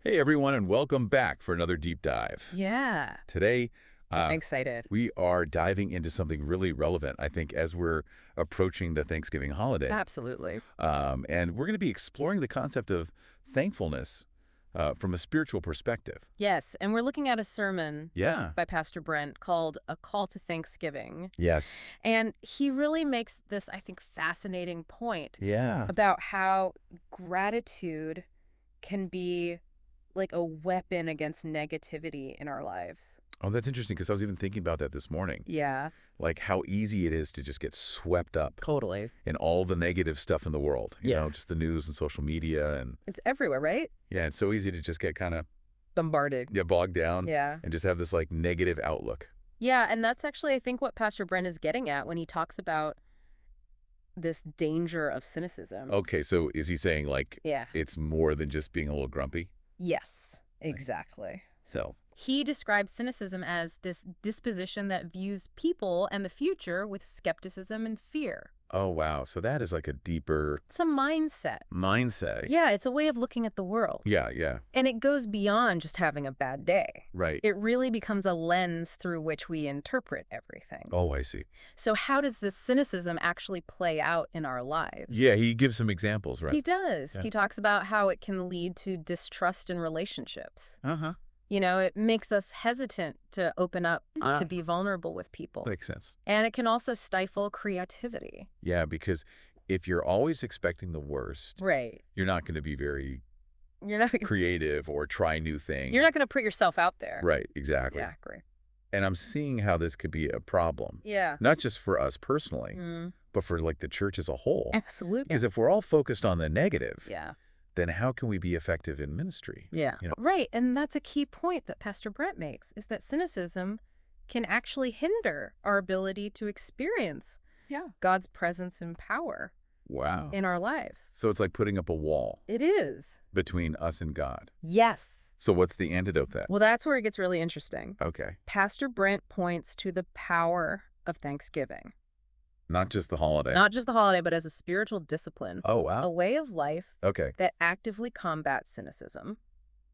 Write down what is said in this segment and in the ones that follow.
Hey everyone, and welcome back for another deep dive. Yeah, Today, I'm uh, excited. we are diving into something really relevant, I think, as we're approaching the Thanksgiving holiday. Absolutely. And we're going to be exploring the concept of thankfulness from a spiritual perspective. Yes, and we're looking at a sermon Yeah. by Pastor Brent called A Call to Thanksgiving. Yes. And he really makes this, I think, fascinating point Yeah. about how gratitude can be like a weapon against negativity in our lives. Oh, that's interesting because I was even thinking about that this morning. Yeah, Like how easy it is to just get swept up totally. in all the negative stuff in the world, Yeah. just the news and social media. And It's everywhere, right? yeah, it's so easy to just get kind of Bombarded. bogged down Yeah. and just have this like negative outlook. Yeah, and that's actually, I think, what Pastor Brent is getting at when he talks about this danger of cynicism. Okay, so is he saying like Yeah. it's more than just being a little grumpy? Yes, Right. exactly. So, He describes cynicism as this disposition that views people and the future with skepticism and fear. oh wow, so that is like a deeper It's a mindset. mindset. Yeah, it's a way of looking at the world. Yeah, yeah, And it goes beyond just having a bad day. right. It really becomes a lens through which we interpret everything. Oh, I see. So how does this cynicism actually play out in our lives? Yeah, he gives some examples, right? He does. Yeah. He talks about how it can lead to distrust in relationships. Uh-huh. You know, it makes us hesitant to open up, Ah. to be vulnerable with people. Makes sense. And it can also stifle creativity. Yeah, because if you're always expecting the worst, Right. you're not going to be very You're not creative or try new things. you're not going to put yourself out there. Right, exactly. Yeah, great. And I'm seeing how this could be a problem, Yeah. not just for us personally, Mm, but for like the church as a whole. absolutely. Because if we're all focused on the negative, Yeah. then how can we be effective in ministry? Yeah. You know? Right. And that's a key point that Pastor Brent makes is that cynicism can actually hinder our ability to experience God's presence and power Wow. in our lives. So it's like putting up a wall It is. between us and God. Yes. So what's the antidote then? Well, that's where it gets really interesting. Okay. Pastor Brent points to the power of Thanksgiving. Not just the holiday. Not just the holiday, but as a spiritual discipline, Oh, a wow. way of life Okay. that actively combats cynicism.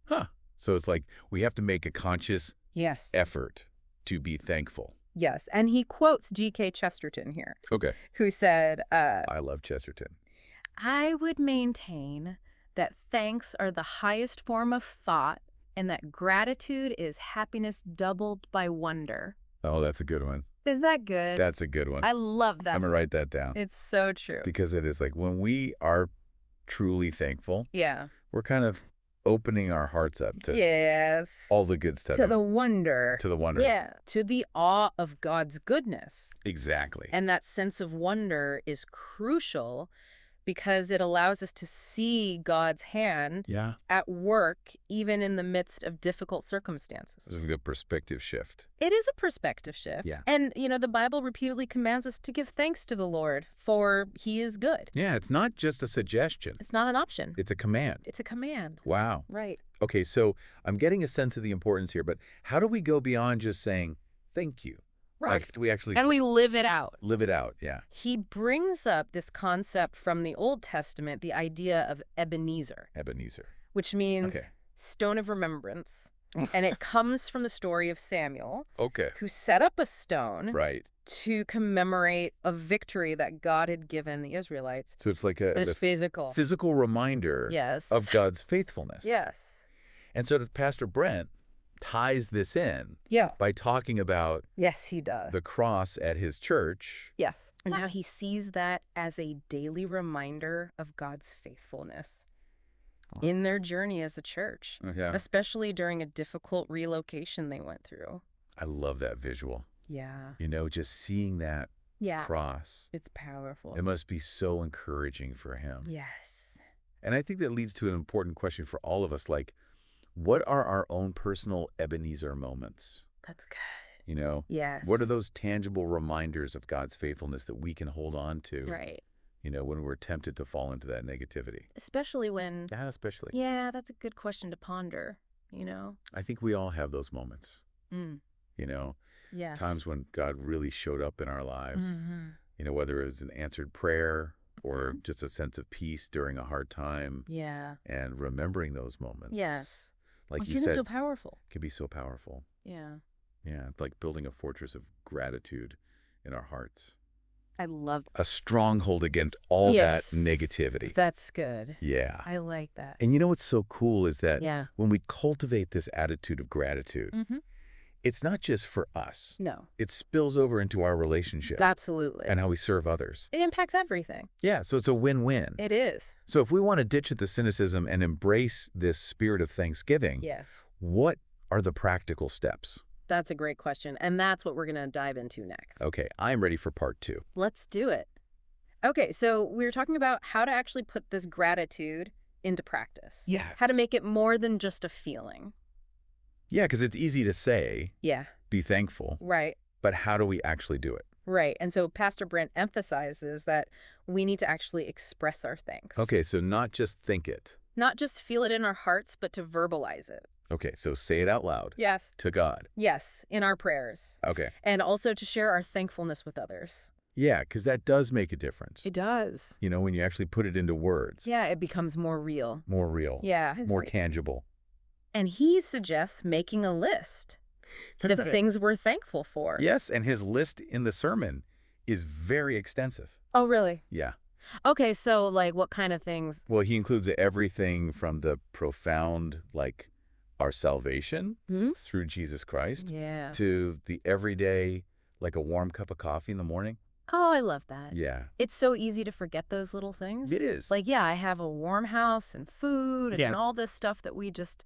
Huh. So it's like we have to make a conscious Yes. effort to be thankful. Yes. And he quotes G.K. Chesterton here, Okay. who said, I love Chesterton. I would maintain that thanks are the highest form of thought and that gratitude is happiness doubled by wonder. Oh, that's a good one. Is that good? That's a good one. I love that. I'm going to write that down. It's so true. Because it is like when we are truly thankful, Yeah. we're kind of opening our hearts up to Yes. all the good stuff. To the wonder. To the wonder. Yeah. To the awe of God's goodness. Exactly. And that sense of wonder is crucial because it allows us to see God's hand Yeah. at work even in the midst of difficult This circumstances. is a perspective shift. It is a perspective shift. Yeah. And, the Bible repeatedly commands us to give thanks to the Lord, for he is good. Yeah, it's not just a suggestion. It's not an option. It's a command. It's a command. Wow. Right. Okay, so I'm getting a sense of the importance here, but how do we go beyond just saying thank you? Like, do we actually And we live it out. live it out? Yeah. He brings up this concept from the Old Testament, the idea of Ebenezer, Ebenezer. which means Okay. stone of remembrance. And it comes from the story of Samuel, Okay. who set up a stone Right. to commemorate a victory that God had given the Israelites. So it's like It's a physical. physical reminder Yes. of God's faithfulness. Yes. And so Pastor Brent ties this in Yeah. by talking about Yes, he does. the cross at his church. Yes. And how he sees that as a daily reminder of God's faithfulness in their journey as a church, Yeah. especially during a difficult relocation they went through. I love that visual. Yeah. Just seeing that Yeah. cross. It's powerful. It must be so encouraging for him. Yes. And I think that leads to an important question for all of us, like, what are our own personal Ebenezer moments? That's good. Yes. What are those tangible reminders of God's faithfulness that we can hold on to, Right. when we're tempted to fall into that negativity? Especially when, Yeah, especially. yeah, that's a good question to ponder, I think we all have those moments, Mm. Yes. times when God really showed up in our lives, Mhm. whether it was an answered prayer or Mhm. just a sense of peace during a hard time, Yeah. and remembering those moments. Yes. like you feelings said, so powerful. can be so powerful. Yeah. Yeah, it's like building a fortress of gratitude in our hearts. I love A stronghold against all that Yes. negativity. That's good. Yeah. I like that. And you know what's so cool is that Yeah. when we cultivate this attitude of gratitude, Mm-hmm. it's not just for us. No. It spills over into our relationship Absolutely. and how we serve others. It impacts everything. Yeah, so it's a win-win. It is. So if we want to ditch the cynicism and embrace this spirit of thanksgiving, Yes. what are the practical steps? That's a great question. And that's what we're going to dive into next. Okay, I'm ready for part 2. Let's do it. Okay, so we were talking about how to actually put this gratitude into practice. Yes. How to make it more than just a feeling. Yeah, because it's easy to say, Yeah. be thankful, Right. but how do we actually do it? Right. And so Pastor Brent emphasizes that we need to actually express our thanks. Okay, so not just think it. Not just feel it in our hearts, but to verbalize it. Okay, so say it out loud. Yes. To God. Yes, in our prayers. Okay. And also to share our thankfulness with others. Yeah, because that does make a difference. It does. You know, when you actually put it into words. Yeah, it becomes more real. More real. Yeah. More tangible. And he suggests making a list. The things we're thankful for. Yes, and his list in the sermon is very extensive. Oh, really? Yeah. Okay, so like what kind of things? Well, he includes everything from the profound, like our salvation through Jesus Christ, Yeah. to the everyday, like a warm cup of coffee in the morning. Oh, I love that. Yeah. It's so easy to forget those little things. It is. Like, yeah, I have a warm house and food and Yeah. all this stuff that we just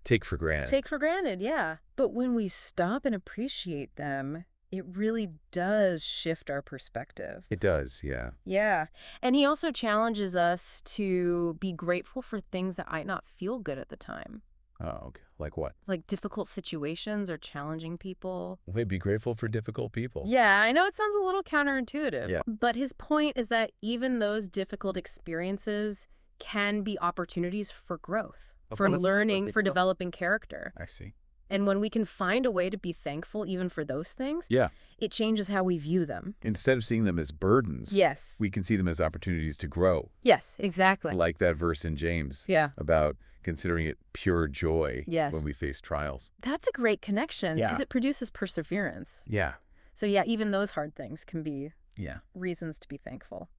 Take for granted. take for granted, yeah. But when we stop and appreciate them, it really does shift our perspective. It does, yeah. Yeah. And he also challenges us to be grateful for things that might not feel good at the time. Oh, okay. Like what? Like difficult situations or challenging people. Wait, be grateful for difficult people. Yeah, I know it sounds a little counterintuitive. Yeah. But his point is that even those difficult experiences can be opportunities for growth, for learning, for developing character. I see. And when we can find a way to be thankful even for those things, Yeah. it changes how we view them. Instead of seeing them as burdens, Yes. we can see them as opportunities to grow. Yes, exactly. Like that verse in James Yeah. about considering it pure joy Yes. when we face trials. That's a great connection Yeah. because it produces perseverance. Yeah. So yeah, even those hard things can be Yeah. reasons to be thankful.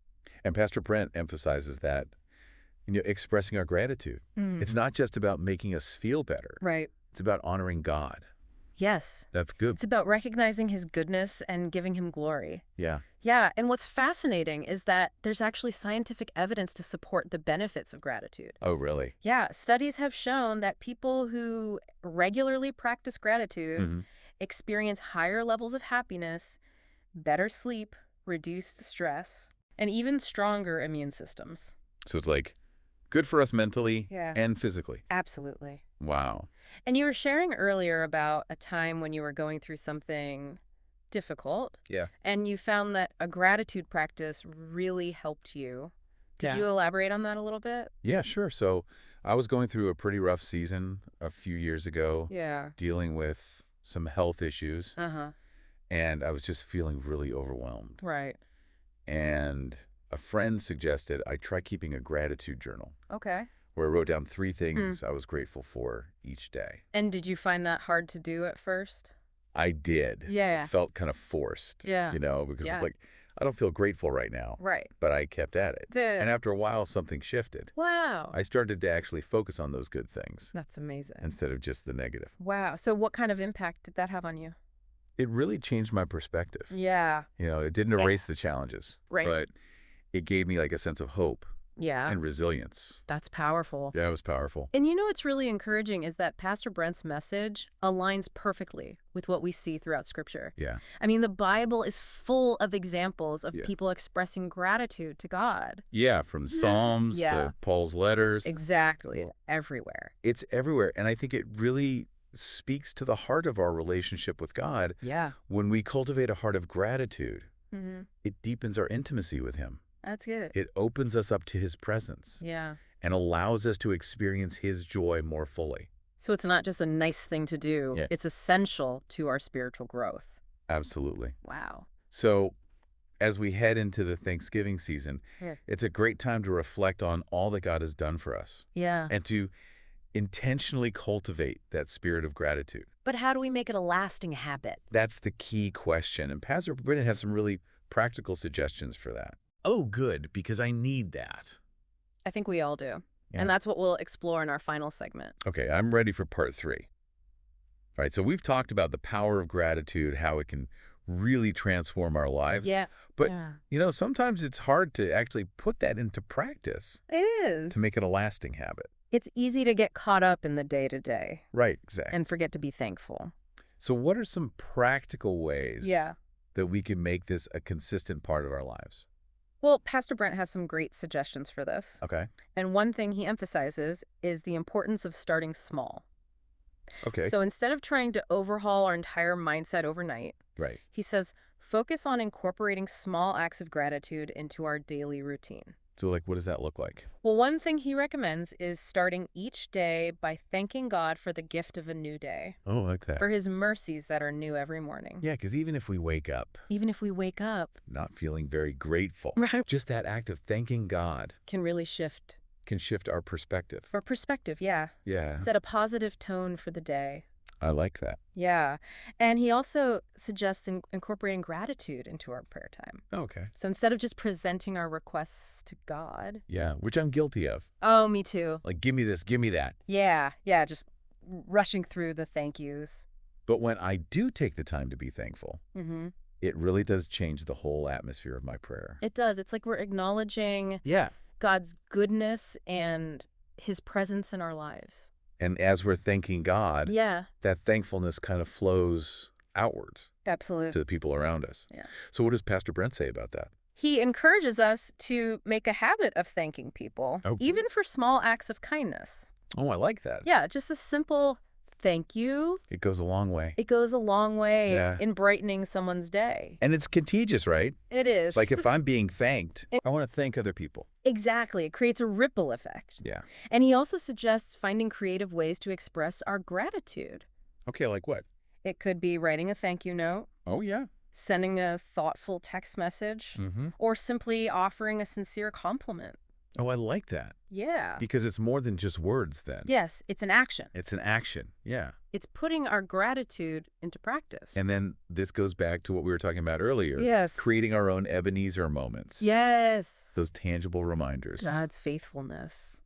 And Pastor Brent emphasizes that, expressing our gratitude. It's not just about making us feel better. Right. It's about honoring God. Yes. That's good. It's about recognizing his goodness and giving him glory. Yeah. Yeah, and what's fascinating is that there's actually scientific evidence to support the benefits of gratitude. Oh, really? Yeah, studies have shown that people who regularly practice gratitude experience higher levels of happiness, better sleep, reduced stress, and even stronger immune systems. So it's like good for us mentally Yeah. and physically. Absolutely. Wow. And you were sharing earlier about a time when you were going through something difficult. Yeah. And you found that a gratitude practice really helped you. Could you elaborate on that a little bit? Yeah, sure. So I was going through a pretty rough season a few years ago, Yeah. dealing with some health issues, Uh-huh. and I was just feeling really overwhelmed. Right. And a friend suggested I try keeping a gratitude journal Okay. where I wrote down 3 things I was grateful for each day. And did you find that hard to do at first? I did. Yeah. It felt kind of forced, Yeah. because Yeah. like, I don't feel grateful right now, Right. but I kept at it. Yeah. And after a while, something shifted. Wow. I started to actually focus on those good things That's amazing. instead of just the negative. Wow. So what kind of impact did that have on you? It really changed my perspective. Yeah. It didn't erase the challenges, Right. but it gave me like a sense of hope Yeah. and resilience. That's powerful. Yeah, it was powerful. And what's really encouraging is that Pastor Brent's message aligns perfectly with what we see throughout Scripture. Yeah. I mean, the Bible is full of examples of Yeah. people expressing gratitude to God. Yeah, from Psalms Yeah. to Paul's letters. Exactly. It's everywhere. It's everywhere. And I think it really speaks to the heart of our relationship with God. Yeah. When we cultivate a heart of gratitude, Mm-hmm. it deepens our intimacy with him. That's good. It opens us up to his presence Yeah. and allows us to experience his joy more fully. So it's not just a nice thing to do. Yeah. It's essential to our spiritual growth. Absolutely. Wow. So as we head into the Thanksgiving season, Yeah. it's a great time to reflect on all that God has done for us Yeah. and to intentionally cultivate that spirit of gratitude? But how do we make it a lasting habit? That's the key question, and Pastor Brent has some really practical suggestions for that. Oh, good, because I need that. I think we all do. Yeah. And that's what we'll explore in our final segment. Okay, I'm ready for part 3. All right, so we've talked about the power of gratitude, how it can really transform our lives. Yeah. But, Yeah. sometimes it's hard to actually put that into practice It is. to make it a lasting habit. It's easy to get caught up in the day-to-day Right, exactly. and forget to be thankful. So what are some practical ways Yeah. that we can make this a consistent part of our lives? Well, Pastor Brent has some great suggestions for this. Okay. And one thing he emphasizes is the importance of starting small. Okay. So instead of trying to overhaul our entire mindset overnight, Right. he says, focus on incorporating small acts of gratitude into our daily routine. So, what does that look like? Well, one thing he recommends is starting each day by thanking God for the gift of a new day, Oh, I like that. for his mercies that are new every morning. Yeah, because even if we wake up Even if we wake up, not feeling very grateful, right, just that act of thanking God can really shift can shift our perspective. our perspective, yeah. Yeah, Set a positive tone for the day. I like that. Yeah. And he also suggests incorporating gratitude into our prayer time. Okay. So instead of just presenting our requests to God. Yeah, which I'm guilty of. Oh, me too. Like, give me this, give me that. Yeah. Yeah. Just rushing through the thank yous. But when I do take the time to be thankful, Mm-hmm. it really does change the whole atmosphere of my prayer. It does. It's like we're acknowledging Yeah. God's goodness and his presence in our lives. And as we're thanking God, Yeah. that thankfulness kind of flows outwards to Absolutely. the people around us. Yeah. So what does Pastor Brent say about that? He encourages us to make a habit of thanking people, Oh. even for small acts of kindness. Oh, I like that. Yeah, just a simple thank you. It goes a long way. It goes a long way Yeah. in brightening someone's day. And it's contagious, right? It is. Like if I'm being thanked, I want to thank other people. Exactly. It creates a ripple effect. Yeah. And he also suggests finding creative ways to express our gratitude. Okay, like what? It could be writing a thank you note, Oh, yeah. sending a thoughtful text message, Mm-hmm. or simply offering a sincere compliment. Oh, I like that. Yeah. Because it's more than just words then. Yes, it's an action. It's an action. Yeah. It's putting our gratitude into practice. And then this goes back to what we were talking about earlier. Yes. Creating our own Ebenezer moments. Yes. Those tangible reminders. God's faithfulness.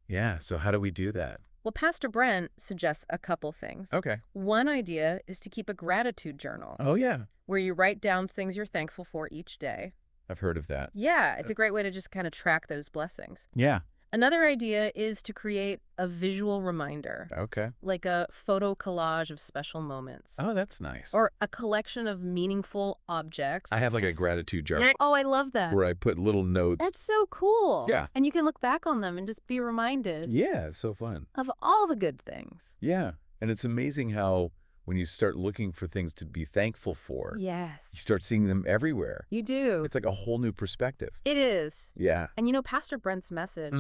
Yeah. So how do we do that? Well, Pastor Brent suggests a couple things. Okay. One idea is to keep a gratitude journal Oh, yeah. where you write down things you're thankful for each day. I've heard of that. Yeah, it's a great way to just kind of track those blessings. Yeah. Another idea is to create a visual reminder, Okay. like a photo collage of special moments. Oh, that's nice. Or a collection of meaningful objects. I have like a gratitude jar Oh, I love that. where I put little notes. That's so cool. Yeah. And you can look back on them and just be reminded Yeah, it's so fun. of all the good things. Yeah. And it's amazing how when you start looking for things to be thankful for, you Yes. start seeing them everywhere. You do. It's like a whole new perspective. It is. Yeah. And Pastor Brent's message,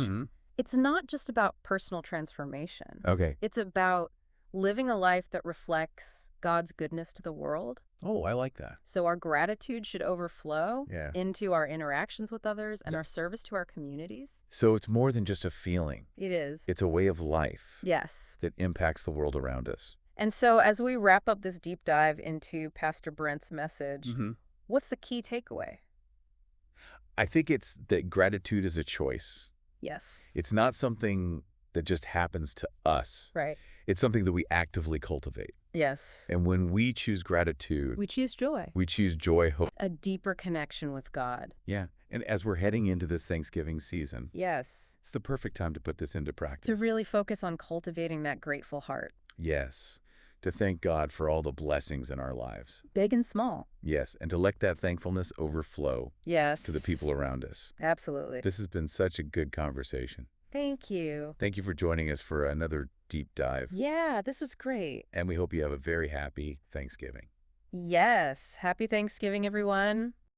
it's not just about personal transformation. Okay. It's about living a life that reflects God's goodness to the world. Oh, I like that. So our gratitude should overflow Yeah. into our interactions with others and our service to our communities. So it's more than just a feeling. It is. It's a way of life Yes. that impacts the world around us. And so as we wrap up this deep dive into Pastor Brent's message, what's the key takeaway? I think it's that gratitude is a choice. Yes. It's not something that just happens to us. Right. It's something that we actively cultivate. Yes. And when we choose gratitude, We choose joy. we choose joy, hope. A deeper connection with God. Yeah. And as we're heading into this Thanksgiving season, Yes. it's the perfect time to put this into To practice. really focus on cultivating that grateful heart. Yes. To thank God for all the blessings in our lives. Big and small. Yes. And to let that thankfulness overflow Yes. to the people around us. Absolutely. This has been such a good conversation. Thank you. Thank you for joining us for another deep dive. Yeah, this was great. And we hope you have a very happy Thanksgiving. Yes. Happy Thanksgiving, everyone.